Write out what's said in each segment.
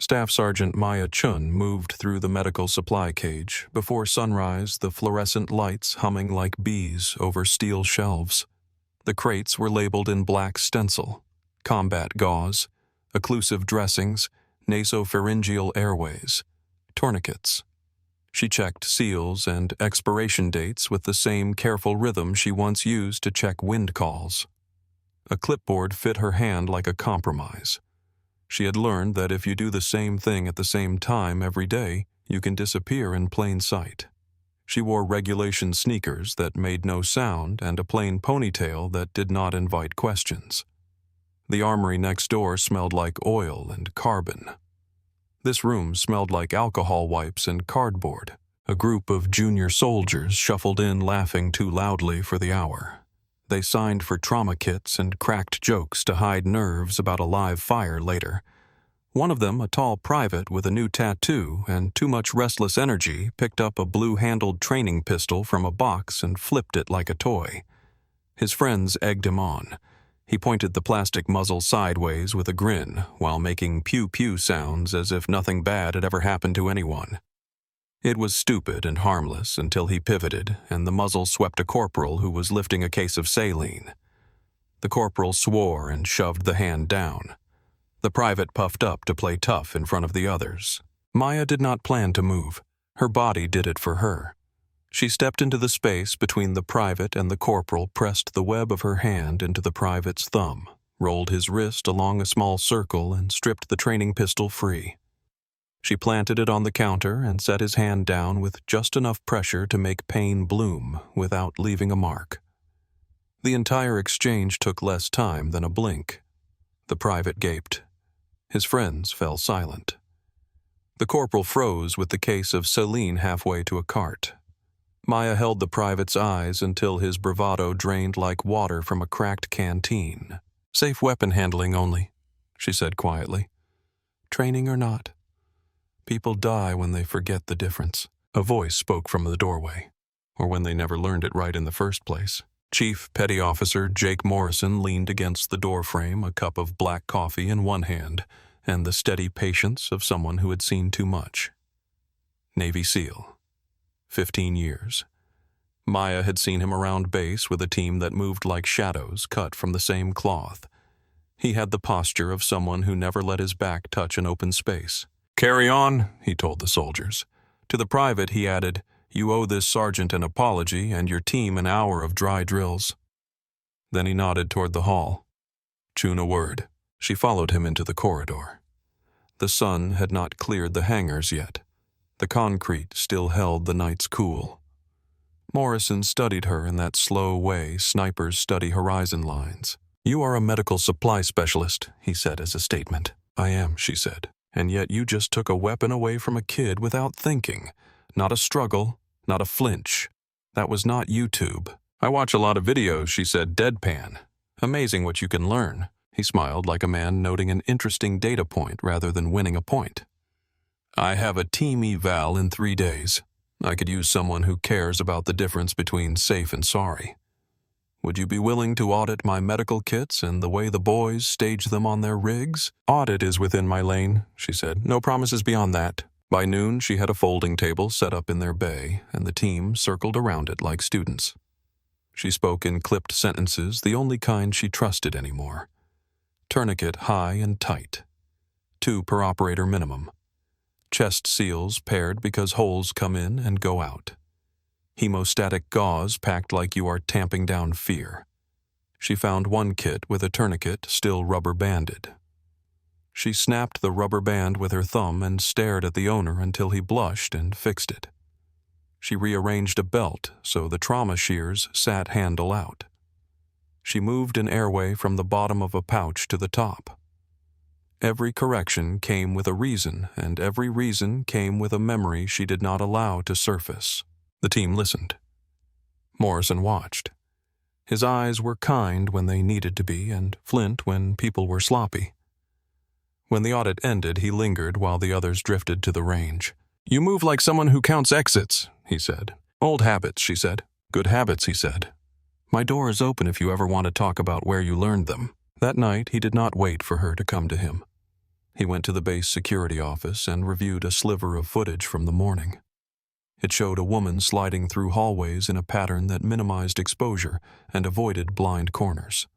Staff Sergeant Maya Chun moved through the medical supply cage. Before sunrise, the fluorescent lights humming like bees over steel shelves. The crates were labeled in black stencil: combat gauze, occlusive dressings, nasopharyngeal airways, tourniquets. She checked seals and expiration dates with the same careful rhythm she once used to check wind calls. A clipboard fit her hand like a compromise. She had learned that if you do the same thing at the same time every day, you can disappear in plain sight. She wore regulation sneakers that made no sound and a plain ponytail that did not invite questions. The armory next door smelled like oil and carbon. This room smelled like alcohol wipes and cardboard. A group of junior soldiers shuffled in laughing too loudly for the hour. They signed for trauma kits and cracked jokes to hide nerves about a live fire later. One of them, a tall private with a new tattoo and too much restless energy, picked up a blue-handled training pistol from a box and flipped it like a toy. His friends egged him on. He pointed the plastic muzzle sideways with a grin while making pew-pew sounds as if nothing bad had ever happened to anyone. It was stupid and harmless until he pivoted and the muzzle swept a corporal who was lifting a case of saline. The corporal swore and shoved the hand down. The private puffed up to play tough in front of the others. Maya did not plan to move. Her body did it for her. She stepped into the space between the private and the corporal, pressed the web of her hand into the private's thumb, rolled his wrist along a small circle, and stripped the training pistol free. She planted it on the counter and set his hand down with just enough pressure to make pain bloom without leaving a mark. The entire exchange took less time than a blink. The private gaped. His friends fell silent. The corporal froze with the case of saline halfway to a cart. Maya held the private's eyes until his bravado drained like water from a cracked canteen. "Safe weapon handling only," she said quietly. "Training or not. People die when they forget the difference." A voice spoke from the doorway, or when they never learned it right in the first place. Chief Petty Officer Jake Morrison leaned against the doorframe, a cup of black coffee in one hand, and the steady patience of someone who had seen too much. Navy SEAL. 15 years. Maya had seen him around base with a team that moved like shadows cut from the same cloth. He had the posture of someone who never let his back touch an open space. "Carry on," he told the soldiers. To the private he added, "You owe this sergeant an apology and your team an hour of dry drills." Then he nodded toward the hall. "Chun a word." She followed him into the corridor. The sun had not cleared the hangars yet. The concrete still held the night's cool. Morrison studied her in that slow way snipers study horizon lines. "You are a medical supply specialist," he said as a statement. "I am," she said. "And yet you just took a weapon away from a kid without thinking. Not a struggle, not a flinch. That was not YouTube." "I watch a lot of videos," she said, deadpan. "Amazing what you can learn." He smiled like a man noting an interesting data point rather than winning a point. "I have a team eval in 3 days. I could use someone who cares about the difference between safe and sorry. Would you be willing to audit my medical kits and the way the boys stage them on their rigs?" "Audit is within my lane," she said. "No promises beyond that." By noon, she had a folding table set up in their bay, and the team circled around it like students. She spoke in clipped sentences, the only kind she trusted anymore. Tourniquet high and tight. 2 per operator minimum. Chest seals paired because holes come in and go out. Hemostatic gauze packed like you are tamping down fear. She found one kit with a tourniquet still rubber banded. She snapped the rubber band with her thumb and stared at the owner until he blushed and fixed it. She rearranged a belt so the trauma shears sat handle out. She moved an airway from the bottom of a pouch to the top. Every correction came with a reason, and every reason came with a memory she did not allow to surface. The team listened. Morrison watched. His eyes were kind when they needed to be, and flint when people were sloppy. When the audit ended, he lingered while the others drifted to the range. "You move like someone who counts exits," he said. "Old habits," she said. "Good habits," he said. "My door is open if you ever want to talk about where you learned them." That night, he did not wait for her to come to him. He went to the base security office and reviewed a sliver of footage from the morning. It showed a woman sliding through hallways in a pattern that minimized exposure and avoided blind corners.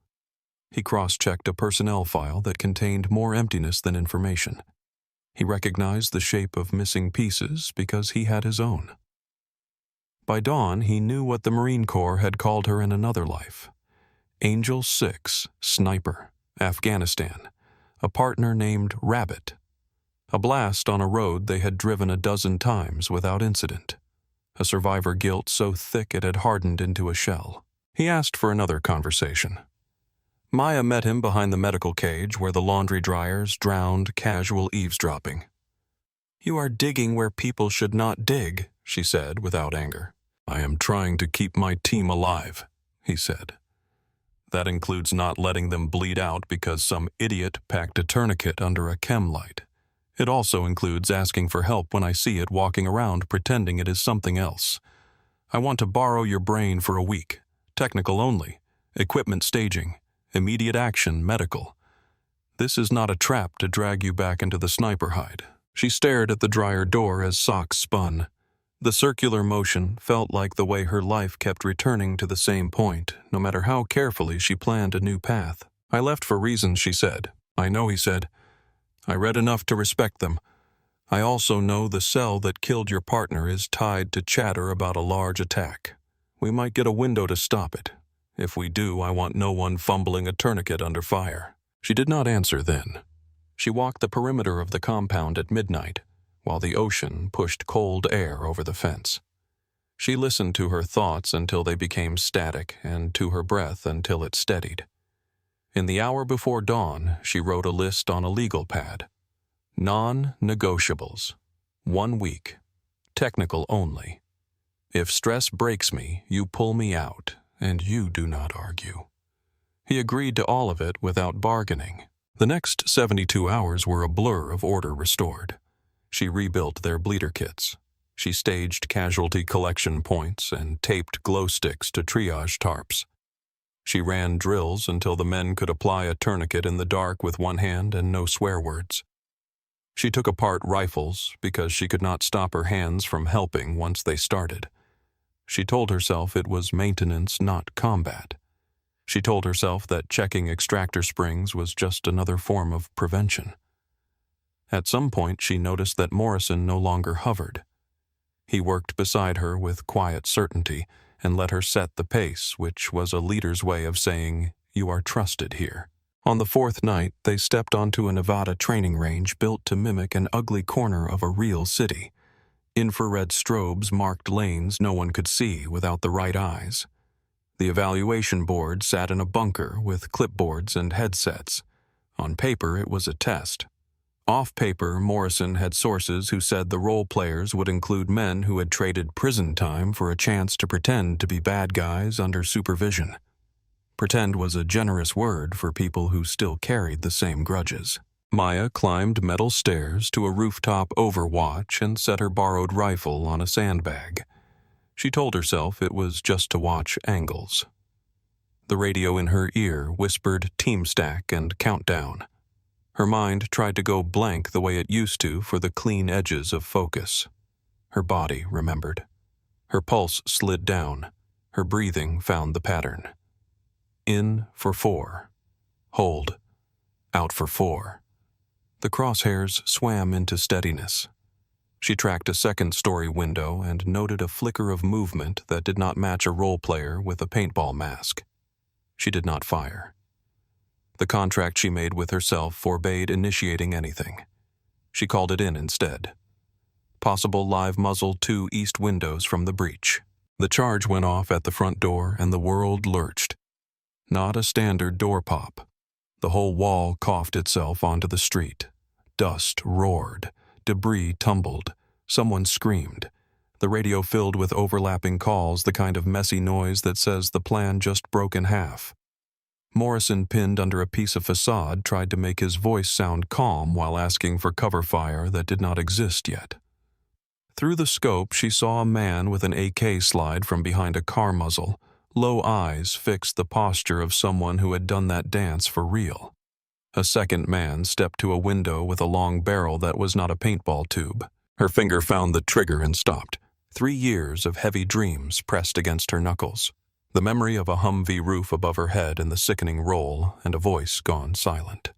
He cross-checked a personnel file that contained more emptiness than information. He recognized the shape of missing pieces because he had his own. By dawn, he knew what the Marine Corps had called her in another life. Angel 6, Sniper, Afghanistan, a partner named Rabbit. A blast on a road they had driven a dozen times without incident. A survivor guilt so thick it had hardened into a shell. He asked for another conversation. Maya met him behind the medical cage where the laundry dryers drowned casual eavesdropping. "You are digging where people should not dig," she said without anger. "I am trying to keep my team alive," he said. "That includes not letting them bleed out because some idiot packed a tourniquet under a chem light. It also includes asking for help when I see it walking around pretending it is something else. I want to borrow your brain for a week. Technical only. Equipment staging. Immediate action medical. This is not a trap to drag you back into the sniper hide." She stared at the dryer door as socks spun. The circular motion felt like the way her life kept returning to the same point, no matter how carefully she planned a new path. "I left for reasons," she said. "I know," he said. "I read enough to respect them. I also know the cell that killed your partner is tied to chatter about a large attack. We might get a window to stop it. If we do, I want no one fumbling a tourniquet under fire." She did not answer then. She walked the perimeter of the compound at midnight, while the ocean pushed cold air over the fence. She listened to her thoughts until they became static and to her breath until it steadied. In the hour before dawn, she wrote a list on a legal pad. Non-negotiables. 1 week. Technical only. If stress breaks me, you pull me out, and you do not argue. He agreed to all of it without bargaining. The next 72 hours were a blur of order restored. She rebuilt their bleeder kits. She staged casualty collection points and taped glow sticks to triage tarps. She ran drills until the men could apply a tourniquet in the dark with one hand and no swear words. She took apart rifles because she could not stop her hands from helping once they started. She told herself it was maintenance, not combat. She told herself that checking extractor springs was just another form of prevention. At some point, she noticed that Morrison no longer hovered. He worked beside her with quiet certainty and let her set the pace, which was a leader's way of saying, "You are trusted here." On the 4th night, they stepped onto a Nevada training range built to mimic an ugly corner of a real city. Infrared strobes marked lanes no one could see without the right eyes. The evaluation board sat in a bunker with clipboards and headsets. On paper, it was a test. Off paper, Morrison had sources who said the role players would include men who had traded prison time for a chance to pretend to be bad guys under supervision. Pretend was a generous word for people who still carried the same grudges. Maya climbed metal stairs to a rooftop overwatch and set her borrowed rifle on a sandbag. She told herself it was just to watch angles. The radio in her ear whispered team stack and countdown. Her mind tried to go blank the way it used to for the clean edges of focus. Her body remembered. Her pulse slid down. Her breathing found the pattern. In for 4. Hold. Out for 4. The crosshairs swam into steadiness. She tracked a second-story window and noted a flicker of movement that did not match a role player with a paintball mask. She did not fire. The contract she made with herself forbade initiating anything. She called it in instead. Possible live muzzle 2 east windows from the breach. The charge went off at the front door and the world lurched. Not a standard door pop. The whole wall coughed itself onto the street. Dust roared. Debris tumbled. Someone screamed. The radio filled with overlapping calls, the kind of messy noise that says the plan just broke in half. Morrison, pinned under a piece of facade, tried to make his voice sound calm while asking for cover fire that did not exist yet. Through the scope, she saw a man with an AK slide from behind a car muzzle. Low eyes fixed the posture of someone who had done that dance for real. A second man stepped to a window with a long barrel that was not a paintball tube. Her finger found the trigger and stopped. 3 years of heavy dreams pressed against her knuckles. The memory of a Humvee roof above her head and the sickening roll, and a voice gone silent.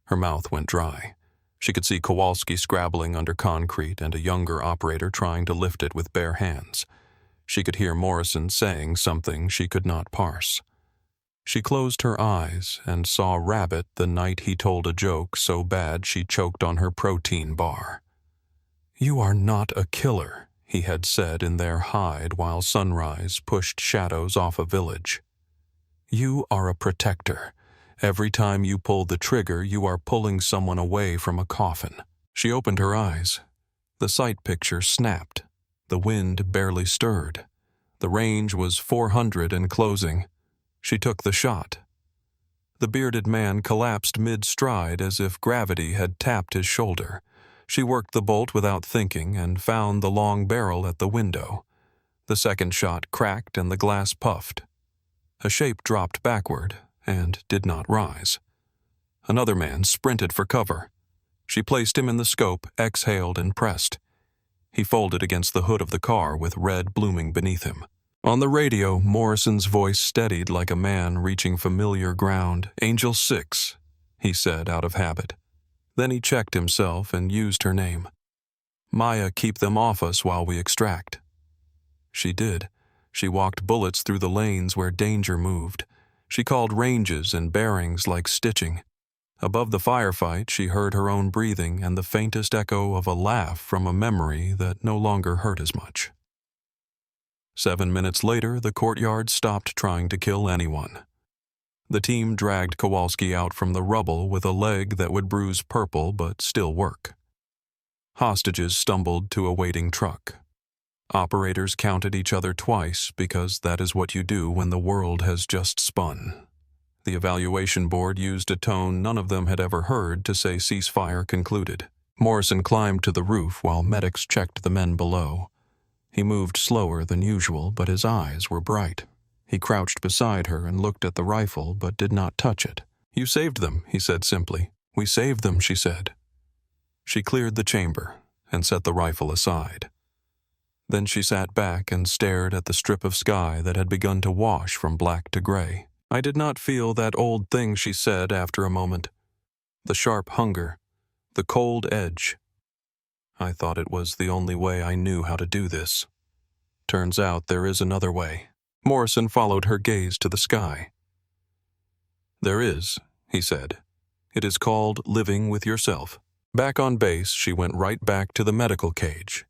Her mouth went dry. She could see Kowalski scrabbling under concrete and a younger operator trying to lift it with bare hands. She could hear Morrison saying something she could not parse. She closed her eyes and saw Rabbit the night he told a joke so bad she choked on her protein bar. "You are not a killer," he had said in their hide while sunrise pushed shadows off a village. "You are a protector. Every time you pull the trigger, you are pulling someone away from a coffin." She opened her eyes. The sight picture snapped. The wind barely stirred. The range was 400 and closing. She took the shot. The bearded man collapsed mid-stride as if gravity had tapped his shoulder. She worked the bolt without thinking and found the long barrel at the window. The second shot cracked and the glass puffed. A shape dropped backward and did not rise. Another man sprinted for cover. She placed him in the scope, exhaled, and pressed. He folded against the hood of the car with red blooming beneath him. On the radio, Morrison's voice steadied like a man reaching familiar ground. "Angel 6, he said out of habit. Then he checked himself and used her name. "Maya, keep them off us while we extract." She did. She walked bullets through the lanes where danger moved. She called ranges and bearings like stitching. Above the firefight, she heard her own breathing and the faintest echo of a laugh from a memory that no longer hurt as much. 7 minutes later, the courtyard stopped trying to kill anyone. The team dragged Kowalski out from the rubble with a leg that would bruise purple but still work. Hostages stumbled to a waiting truck. Operators counted each other twice because that is what you do when the world has just spun. The evaluation board used a tone none of them had ever heard to say ceasefire concluded. Morrison climbed to the roof while medics checked the men below. He moved slower than usual, but his eyes were bright. He crouched beside her and looked at the rifle, but did not touch it. "You saved them," he said simply. "We saved them," she said. She cleared the chamber and set the rifle aside. Then she sat back and stared at the strip of sky that had begun to wash from black to gray. "I did not feel that old thing," she said after a moment. "The sharp hunger, the cold edge. I thought it was the only way I knew how to do this. Turns out there is another way." Morrison followed her gaze to the sky. "There is," he said. "It is called living with yourself." Back on base, she went right back to the medical cage.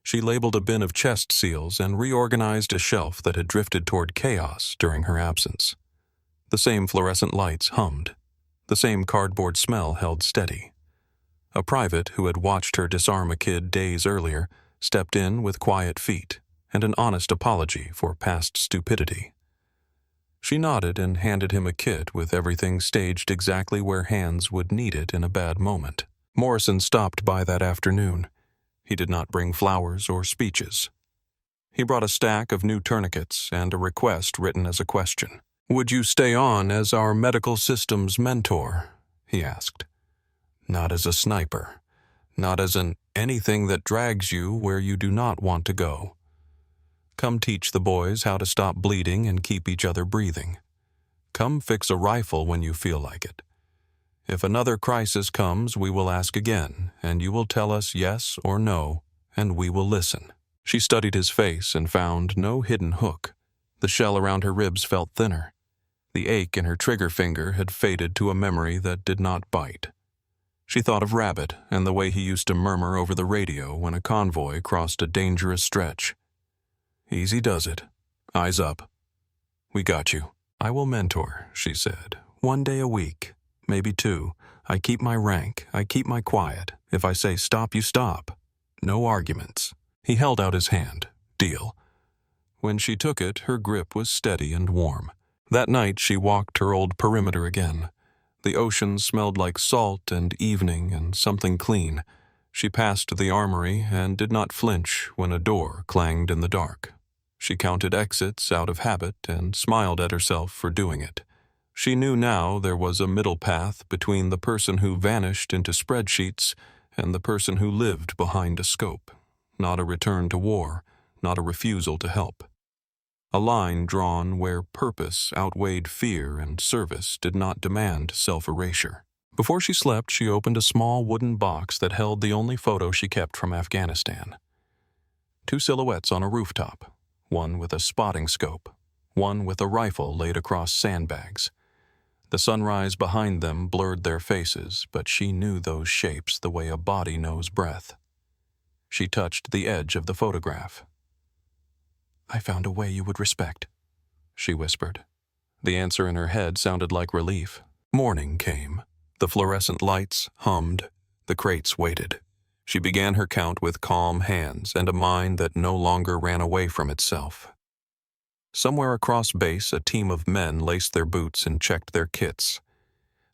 She labeled a bin of chest seals and reorganized a shelf that had drifted toward chaos during her absence. The same fluorescent lights hummed. The same cardboard smell held steady. A private who had watched her disarm a kid days earlier stepped in with quiet feet and an honest apology for past stupidity. She nodded and handed him a kit with everything staged exactly where hands would need it in a bad moment. Morrison stopped by that afternoon. He did not bring flowers or speeches. He brought a stack of new tourniquets and a request written as a question. "Would you stay on as our medical systems mentor?" he asked. "Not as a sniper. Not as an anything that drags you where you do not want to go. Come teach the boys how to stop bleeding and keep each other breathing. Come fix a rifle when you feel like it. If another crisis comes, we will ask again, and you will tell us yes or no, and we will listen." She studied his face and found no hidden hook. The shell around her ribs felt thinner. The ache in her trigger finger had faded to a memory that did not bite. She thought of Rabbit and the way he used to murmur over the radio when a convoy crossed a dangerous stretch. "Easy does it. Eyes up. We got you." "I will mentor," she said. "1 day a week. Maybe 2. I keep my rank. I keep my quiet. If I say stop, you stop. No arguments." He held out his hand. "Deal." When she took it, her grip was steady and warm. That night she walked her old perimeter again. The ocean smelled like salt and evening and something clean. She passed the armory and did not flinch when a door clanged in the dark. She counted exits out of habit and smiled at herself for doing it. She knew now there was a middle path between the person who vanished into spreadsheets and the person who lived behind a scope. Not a return to war, not a refusal to help. A line drawn where purpose outweighed fear and service did not demand self-erasure. Before she slept, she opened a small wooden box that held the only photo she kept from Afghanistan. 2 silhouettes on a rooftop, one with a spotting scope, one with a rifle laid across sandbags. The sunrise behind them blurred their faces, but she knew those shapes the way a body knows breath. She touched the edge of the photograph. "I found a way you would respect," she whispered. The answer in her head sounded like relief. Morning came. The fluorescent lights hummed. The crates waited. She began her count with calm hands and a mind that no longer ran away from itself. Somewhere across base, a team of men laced their boots and checked their kits.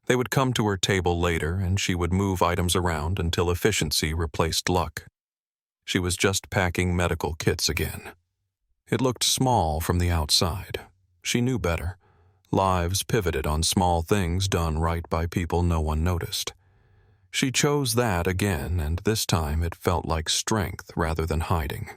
They would come to her table later, and she would move items around until efficiency replaced luck. She was just packing medical kits again. It looked small from the outside. She knew better. Lives pivoted on small things done right by people no one noticed. She chose that again, and this time it felt like strength rather than hiding.